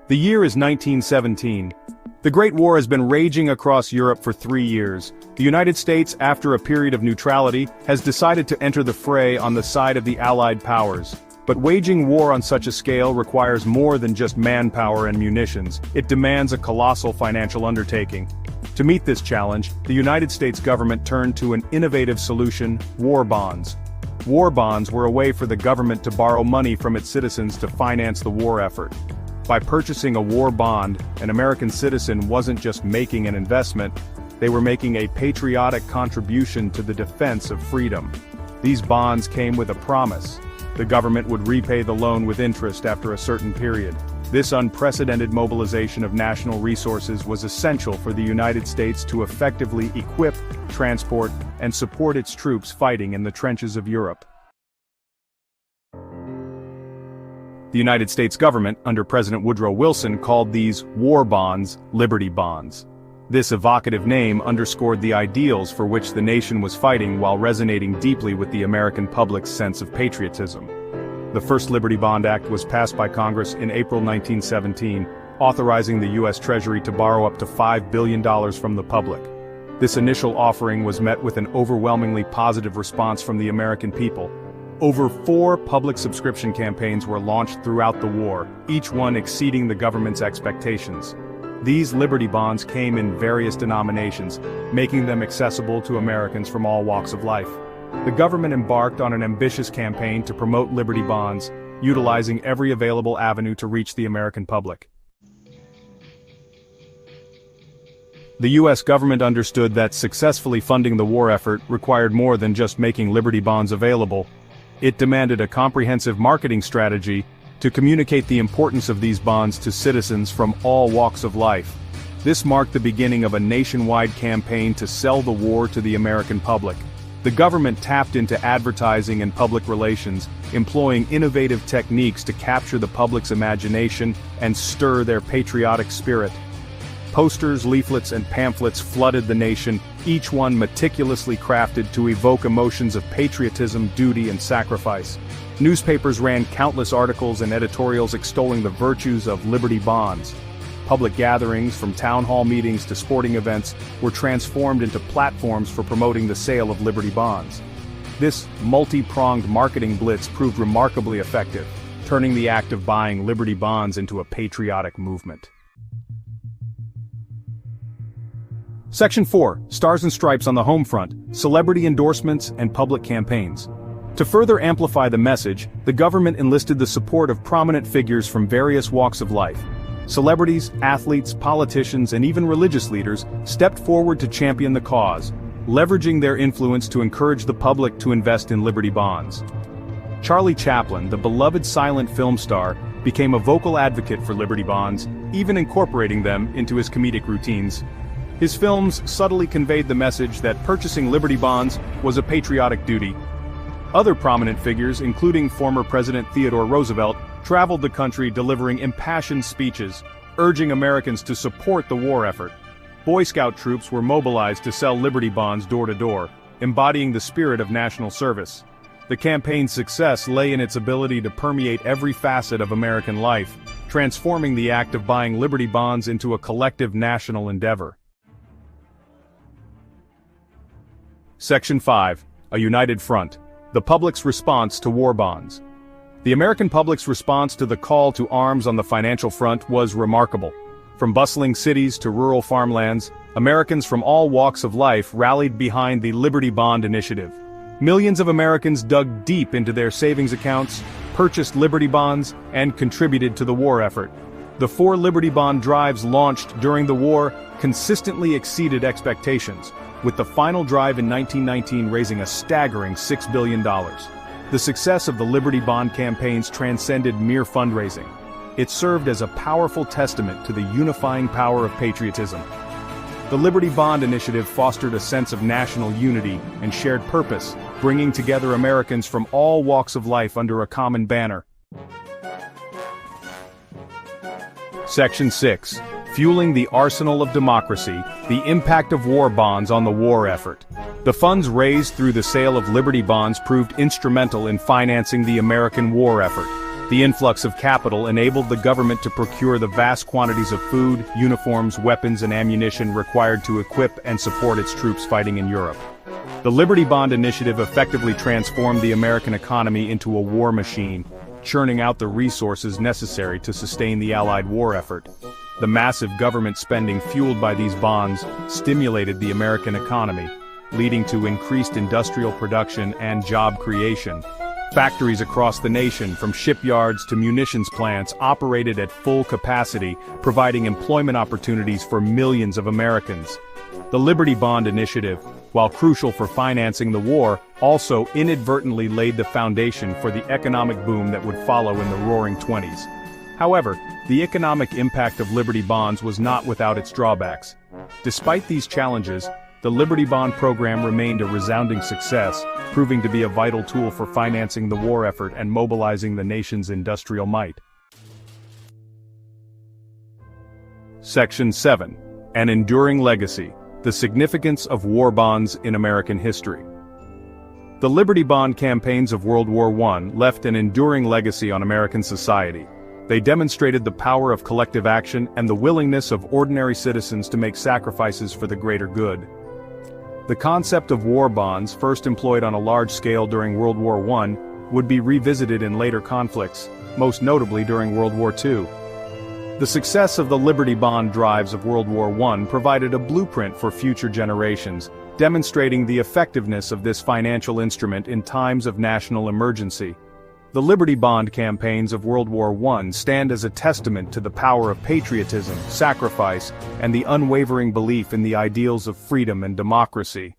The year is 1917. The Great War has been raging across Europe for 3 years. The United States, after a period of neutrality, has decided to enter the fray on the side of the Allied powers. But waging war on such a scale requires more than just manpower and munitions. It demands a colossal financial undertaking. To meet this challenge, the United States government turned to an innovative solution: war bonds. War bonds were a way for the government to borrow money from its citizens to finance the war effort. By purchasing a war bond, an American citizen wasn't just making an investment, they were making a patriotic contribution to the defense of freedom. These bonds came with a promise: the government would repay the loan with interest after a certain period. This unprecedented mobilization of national resources was essential for the United States to effectively equip, transport, and support its troops fighting in the trenches of Europe. The United States government, under President Woodrow Wilson, called these war bonds Liberty Bonds. This evocative name underscored the ideals for which the nation was fighting while resonating deeply with the American public's sense of patriotism. The first Liberty Bond Act was passed by Congress in April 1917, authorizing the U.S. Treasury to borrow up to $5 billion from the public. This initial offering was met with an overwhelmingly positive response from the American people. Over 4 public subscription campaigns were launched throughout the war, each one exceeding the government's expectations. These Liberty Bonds came in various denominations, making them accessible to Americans from all walks of life. The government embarked on an ambitious campaign to promote Liberty Bonds, utilizing every available avenue to reach the American public. The U.S. government understood that successfully funding the war effort required more than just making Liberty Bonds available. It demanded a comprehensive marketing strategy to communicate the importance of these bonds to citizens from all walks of life. This marked the beginning of a nationwide campaign to sell the war to the American public. The government tapped into advertising and public relations, employing innovative techniques to capture the public's imagination and stir their patriotic spirit. Posters, leaflets, and pamphlets flooded the nation, each one meticulously crafted to evoke emotions of patriotism, duty, and sacrifice. Newspapers ran countless articles and editorials extolling the virtues of Liberty Bonds. Public gatherings, from town hall meetings to sporting events, were transformed into platforms for promoting the sale of Liberty Bonds. This multi-pronged marketing blitz proved remarkably effective, turning the act of buying Liberty Bonds into a patriotic movement. Section 4. Stars and Stripes on the Home Front, Celebrity Endorsements and Public Campaigns. To further amplify the message, the government enlisted the support of prominent figures from various walks of life. Celebrities, athletes, politicians, and even religious leaders stepped forward to champion the cause, leveraging their influence to encourage the public to invest in Liberty Bonds. Charlie Chaplin, the beloved silent film star, became a vocal advocate for Liberty Bonds, even incorporating them into his comedic routines. His films subtly conveyed the message that purchasing Liberty Bonds was a patriotic duty. Other prominent figures, including former President Theodore Roosevelt, traveled the country delivering impassioned speeches, urging Americans to support the war effort. Boy Scout troops were mobilized to sell Liberty Bonds door to door, embodying the spirit of national service. The campaign's success lay in its ability to permeate every facet of American life, transforming the act of buying Liberty Bonds into a collective national endeavor. Section 5. A United Front. The public's response to war bonds. The American public's response to the call to arms on the financial front was remarkable. From bustling cities to rural farmlands, Americans from all walks of life rallied behind the Liberty Bond initiative. Millions of Americans dug deep into their savings accounts, purchased Liberty Bonds, and contributed to the war effort. The 4 Liberty Bond drives launched during the war consistently exceeded expectations, with the final drive in 1919 raising a staggering $6 billion. The success of the Liberty Bond campaigns transcended mere fundraising. It served as a powerful testament to the unifying power of patriotism. The Liberty Bond initiative fostered a sense of national unity and shared purpose, bringing together Americans from all walks of life under a common banner. Section 6. Fueling the Arsenal of Democracy, the Impact of War Bonds on the War Effort. The funds raised through the sale of Liberty Bonds proved instrumental in financing the American war effort. The influx of capital enabled the government to procure the vast quantities of food, uniforms, weapons and ammunition required to equip and support its troops fighting in Europe. The Liberty Bond initiative effectively transformed the American economy into a war machine, churning out the resources necessary to sustain the Allied war effort. The massive government spending fueled by these bonds stimulated the American economy, leading to increased industrial production and job creation. Factories across the nation, from shipyards to munitions plants, operated at full capacity, providing employment opportunities for millions of Americans. The Liberty Bond initiative, while crucial for financing the war, also inadvertently laid the foundation for the economic boom that would follow in the Roaring Twenties. However, the economic impact of Liberty Bonds was not without its drawbacks. Despite these challenges, the Liberty Bond program remained a resounding success, proving to be a vital tool for financing the war effort and mobilizing the nation's industrial might. Section 7. An Enduring Legacy: The Significance of War Bonds in American History. The Liberty Bond campaigns of World War I left an enduring legacy on American society. They demonstrated the power of collective action and the willingness of ordinary citizens to make sacrifices for the greater good. The concept of war bonds, first employed on a large scale during World War I, would be revisited in later conflicts, most notably during World War II. The success of the Liberty Bond drives of World War I provided a blueprint for future generations, demonstrating the effectiveness of this financial instrument in times of national emergency. The Liberty Bond campaigns of World War I stand as a testament to the power of patriotism, sacrifice, and the unwavering belief in the ideals of freedom and democracy.